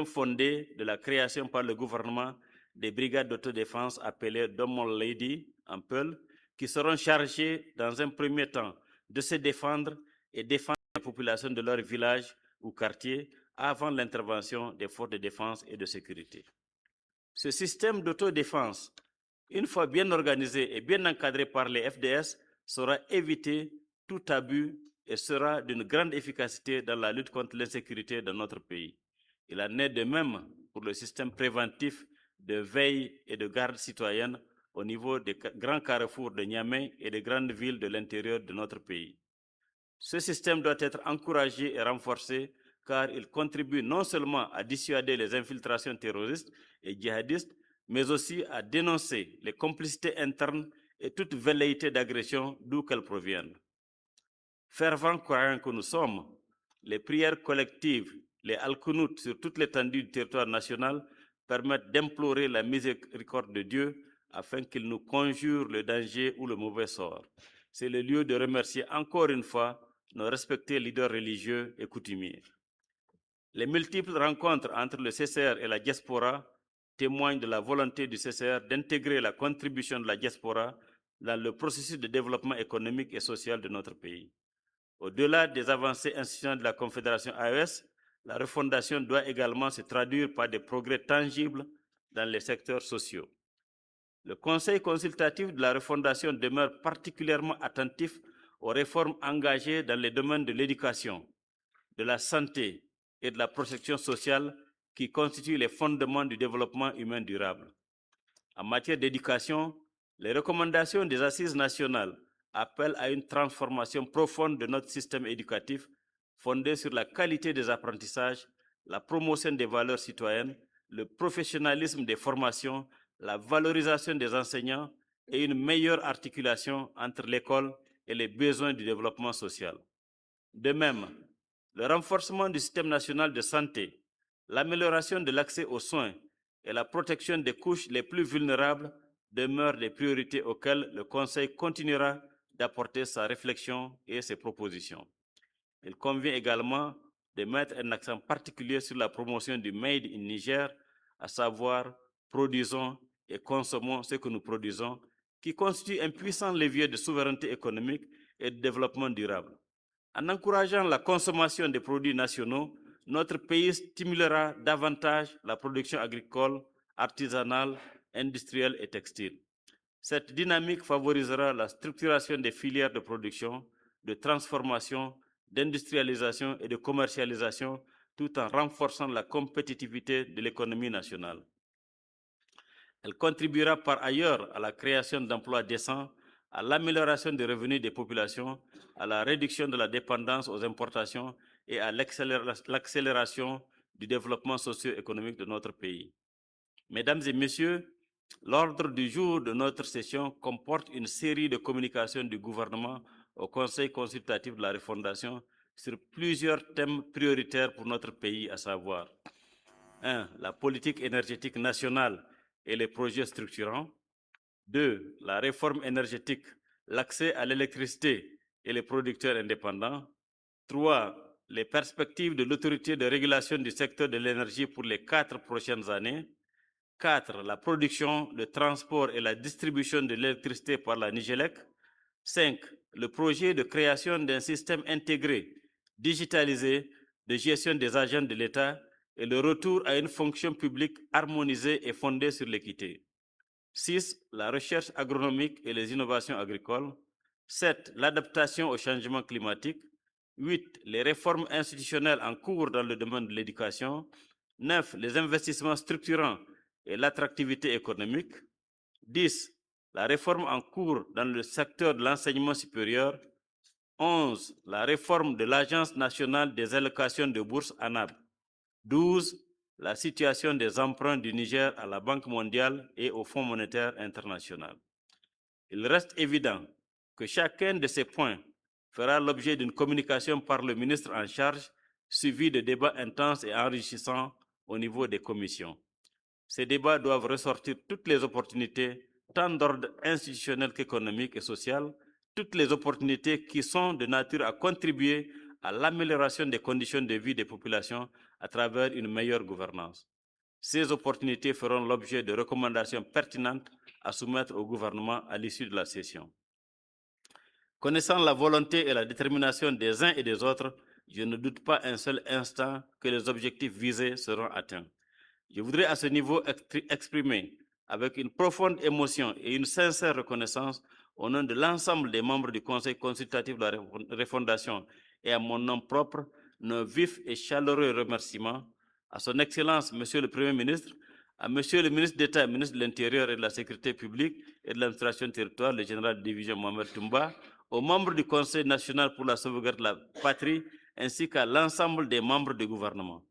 fondée de la création par le gouvernement des brigades d'autodéfense appelées Domon Lady en Peul, qui seront chargées dans un premier temps de se défendre et défendre les populations de leur village ou quartier avant l'intervention des forces de défense et de sécurité. Ce système d'autodéfense, une fois bien organisé et bien encadré par les FDS, saura éviter tout abus et sera d'une grande efficacité dans la lutte contre l'insécurité dans notre pays. Il en est de même pour le système préventif de veille et de garde citoyenne au niveau des grands carrefours de Niamey et des grandes villes de l'intérieur de notre pays. Ce système doit être encouragé et renforcé car il contribue non seulement à dissuader les infiltrations terroristes et djihadistes, mais aussi à dénoncer les complicités internes et toute velléité d'agression d'où qu'elles proviennent. Fervents croyants que nous sommes, les prières collectives, les al-Qunut sur toute l'étendue du territoire national permettent d'implorer la miséricorde de Dieu afin qu'il nous conjure le danger ou le mauvais sort. C'est le lieu de remercier encore une fois nos respectés leaders religieux et coutumiers. Les multiples rencontres entre le CCR et la diaspora témoignent de la volonté du CCR d'intégrer la contribution de la diaspora dans le processus de développement économique et social de notre pays. Au-delà des avancées institutionnelles de la Confédération AES, la refondation doit également se traduire par des progrès tangibles dans les secteurs sociaux. Le Conseil consultatif de la refondation demeure particulièrement attentif aux réformes engagées dans les domaines de l'éducation, de la santé et de la protection sociale qui constituent les fondements du développement humain durable. En matière d'éducation, les recommandations des assises nationales appellent à une transformation profonde de notre système éducatif fondé sur la qualité des apprentissages, la promotion des valeurs citoyennes, le professionnalisme des formations, la valorisation des enseignants et une meilleure articulation entre l'école et les besoins du développement social. De même, le renforcement du système national de santé, l'amélioration de l'accès aux soins et la protection des couches les plus vulnérables demeurent des priorités auxquelles le Conseil continuera d'apporter sa réflexion et ses propositions. Il convient également de mettre un accent particulier sur la promotion du Made in Niger, à savoir produisons et consommons ce que nous produisons, qui constitue un puissant levier de souveraineté économique et de développement durable. En encourageant la consommation des produits nationaux, notre pays stimulera davantage la production agricole, artisanale, industrielle et textile. Cette dynamique favorisera la structuration des filières de production, de transformation, d'industrialisation et de commercialisation, tout en renforçant la compétitivité de l'économie nationale. Elle contribuera par ailleurs à la création d'emplois décents, à l'amélioration des revenus des populations, à la réduction de la dépendance aux importations et à l'accélération du développement socio-économique de notre pays. Mesdames et messieurs, l'ordre du jour de notre session comporte une série de communications du gouvernement au Conseil consultatif de la refondation sur plusieurs thèmes prioritaires pour notre pays, à savoir 1. La politique énergétique nationale et les projets structurants. 2. La réforme énergétique, l'accès à l'électricité et les producteurs indépendants. 3. Les perspectives de l'autorité de régulation du secteur de l'énergie pour les 4 prochaines années. 4. La production, le transport et la distribution de l'électricité par la Nigélec. 5. Le projet de création d'un système intégré, digitalisé, de gestion des agents de l'État et le retour à une fonction publique harmonisée et fondée sur l'équité. 6. La recherche agronomique et les innovations agricoles. 7. L'adaptation au changement climatique. 8. Les réformes institutionnelles en cours dans le domaine de l'éducation. 9. Les investissements structurants et l'attractivité économique. 10. La réforme en cours dans le secteur de l'enseignement supérieur. 11. La réforme de l'Agence nationale des allocations de bourse ANAB. 12. La situation des emprunts du Niger à la Banque mondiale et au Fonds monétaire international. Il reste évident que chacun de ces points fera l'objet d'une communication par le ministre en charge, suivi de débats intenses et enrichissants au niveau des commissions. Ces débats doivent ressortir toutes les opportunités, tant d'ordre institutionnel qu'économique et social, toutes les opportunités qui sont de nature à contribuer à l'amélioration des conditions de vie des populations à travers une meilleure gouvernance. Ces opportunités feront l'objet de recommandations pertinentes à soumettre au gouvernement à l'issue de la session. Connaissant la volonté et la détermination des uns et des autres, je ne doute pas un seul instant que les objectifs visés seront atteints. Je voudrais à ce niveau exprimer avec une profonde émotion et une sincère reconnaissance au nom de l'ensemble des membres du Conseil consultatif de la refondation et à mon nom propre, nos vifs et chaleureux remerciements à son Excellence, Monsieur le Premier ministre, à Monsieur le ministre d'État, ministre de l'Intérieur et de la Sécurité publique et de l'administration territoriale, le général de division Mohamed Toumba, aux membres du Conseil national pour la sauvegarde de la patrie, ainsi qu'à l'ensemble des membres du gouvernement.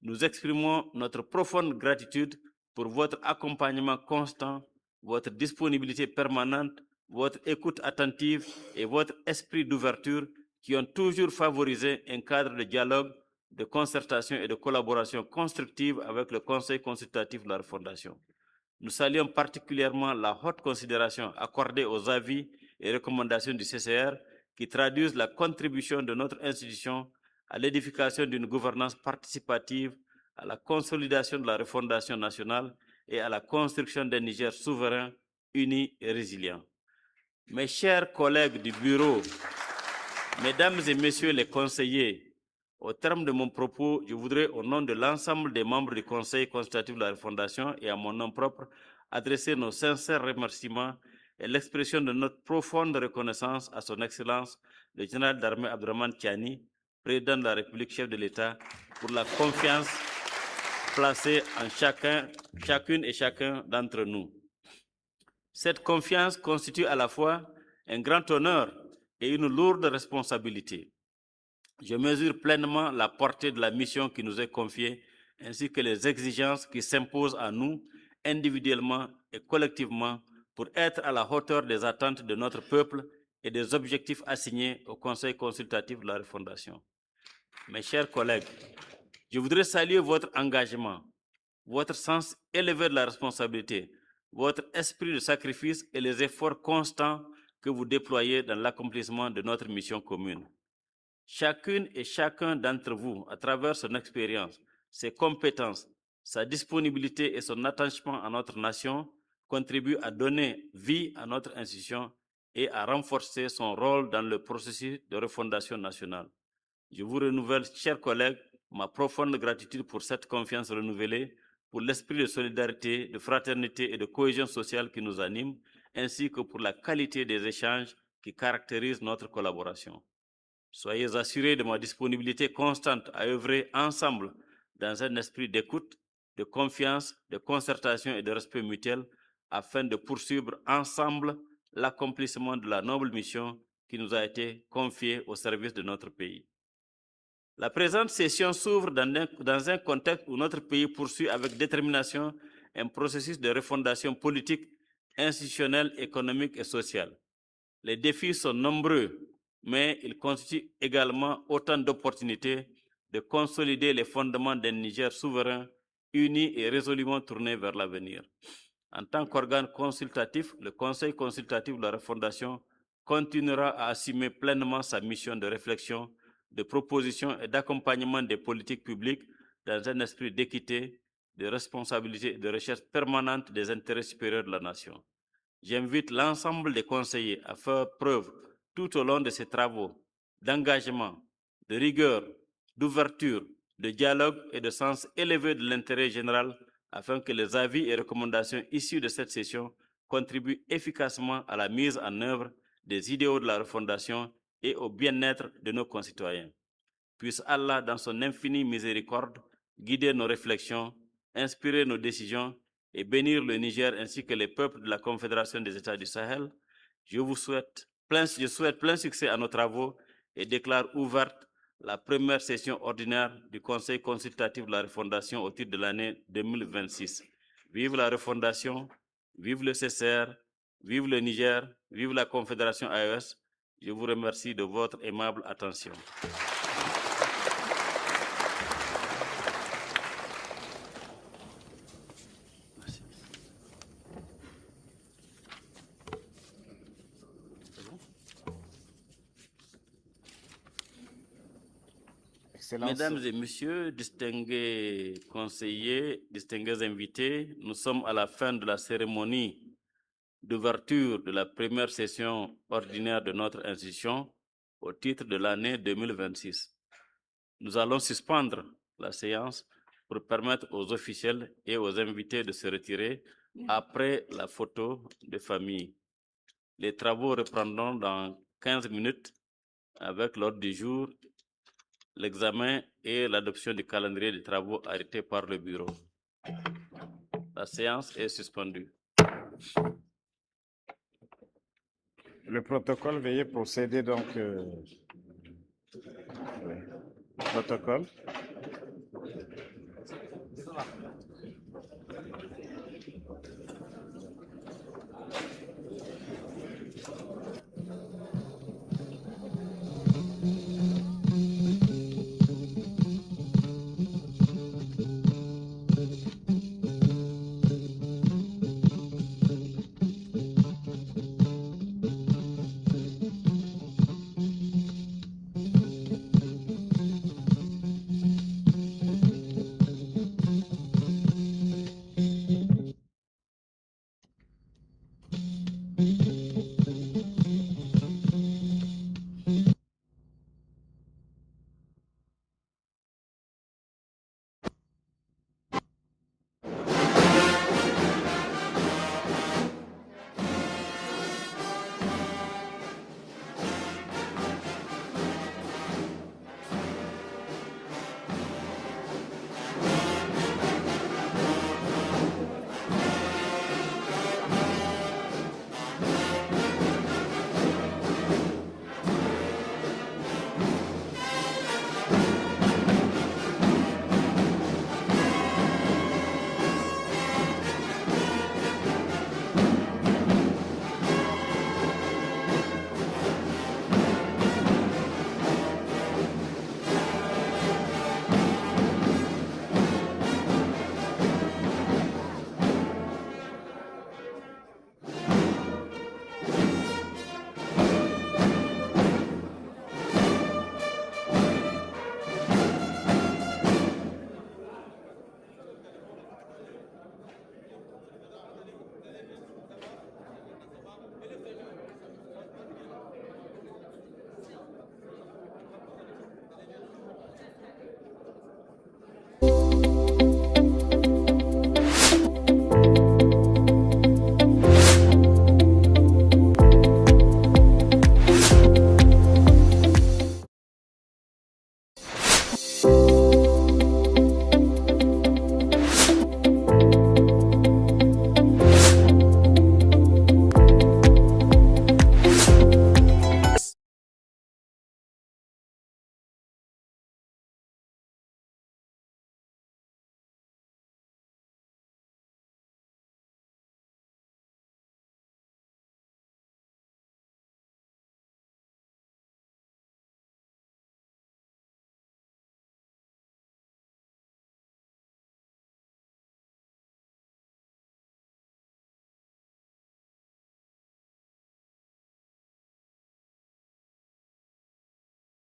Nous exprimons notre profonde gratitude pour votre accompagnement constant, votre disponibilité permanente, votre écoute attentive et votre esprit d'ouverture qui ont toujours favorisé un cadre de dialogue, de concertation et de collaboration constructive avec le Conseil consultatif de la Refondation. Nous saluons particulièrement la haute considération accordée aux avis et recommandations du CCR qui traduisent la contribution de notre institution à l'édification d'une gouvernance participative, à la consolidation de la refondation nationale et à la construction d'un Niger souverain, uni et résilient. Mes chers collègues du bureau, mesdames et messieurs les conseillers, au terme de mon propos, je voudrais, au nom de l'ensemble des membres du Conseil consultatif de la refondation et à mon nom propre, adresser nos sincères remerciements et l'expression de notre profonde reconnaissance à son Excellence, le général d'armée Abdourahmane Tiani, président de la République, chef de l'État, pour la confiance placée en chacune et chacun d'entre nous. Cette confiance constitue à la fois un grand honneur et une lourde responsabilité. Je mesure pleinement la portée de la mission qui nous est confiée, ainsi que les exigences qui s'imposent à nous, individuellement et collectivement, pour être à la hauteur des attentes de notre peuple et des objectifs assignés au Conseil consultatif de la refondation. Mes chers collègues, je voudrais saluer votre engagement, votre sens élevé de la responsabilité, votre esprit de sacrifice et les efforts constants que vous déployez dans l'accomplissement de notre mission commune. Chacune et chacun d'entre vous, à travers son expérience, ses compétences, sa disponibilité et son attachement à notre nation, contribue à donner vie à notre institution et à renforcer son rôle dans le processus de refondation nationale. Je vous renouvelle, chers collègues, ma profonde gratitude pour cette confiance renouvelée, pour l'esprit de solidarité, de fraternité et de cohésion sociale qui nous anime, ainsi que pour la qualité des échanges qui caractérisent notre collaboration. Soyez assurés de ma disponibilité constante à œuvrer ensemble dans un esprit d'écoute, de confiance, de concertation et de respect mutuel afin de poursuivre ensemble l'accomplissement de la noble mission qui nous a été confiée au service de notre pays. La présente session s'ouvre dans un contexte où notre pays poursuit avec détermination un processus de refondation politique, institutionnelle, économique et sociale. Les défis sont nombreux, mais ils constituent également autant d'opportunités de consolider les fondements d'un Niger souverain, uni et résolument tourné vers l'avenir. En tant qu'organe consultatif, le Conseil consultatif de la refondation continuera à assumer pleinement sa mission de réflexion, de proposition et d'accompagnement des politiques publiques dans un esprit d'équité, de responsabilité et de recherche permanente des intérêts supérieurs de la nation. J'invite l'ensemble des conseillers à faire preuve tout au long de ces travaux d'engagement, de rigueur, d'ouverture, de dialogue et de sens élevé de l'intérêt général afin que les avis et recommandations issus de cette session contribuent efficacement à la mise en œuvre des idéaux de la refondation et au bien-être de nos concitoyens. Puisse Allah, dans son infinie miséricorde, guider nos réflexions, inspirer nos décisions et bénir le Niger ainsi que les peuples de la Confédération des États du Sahel. Je souhaite plein succès à nos travaux et déclare ouverte la première session ordinaire du Conseil consultatif de la refondation au titre de l'année 2026. Vive la refondation, vive le CCR, vive le Niger, vive la Confédération AES. Je vous remercie de votre aimable attention. Excellences. Mesdames et messieurs, distingués conseillers, distingués invités, nous sommes à la fin de la cérémonie d'ouverture de la première session ordinaire de notre institution au titre de l'année 2026. Nous allons suspendre la séance pour permettre aux officiels et aux invités de se retirer après la photo de famille. Les travaux reprendront dans 15 minutes avec l'ordre du jour, l'examen et l'adoption du calendrier des travaux arrêtés par le bureau. La séance est suspendue. Le protocole, veuillez procéder donc. Protocole.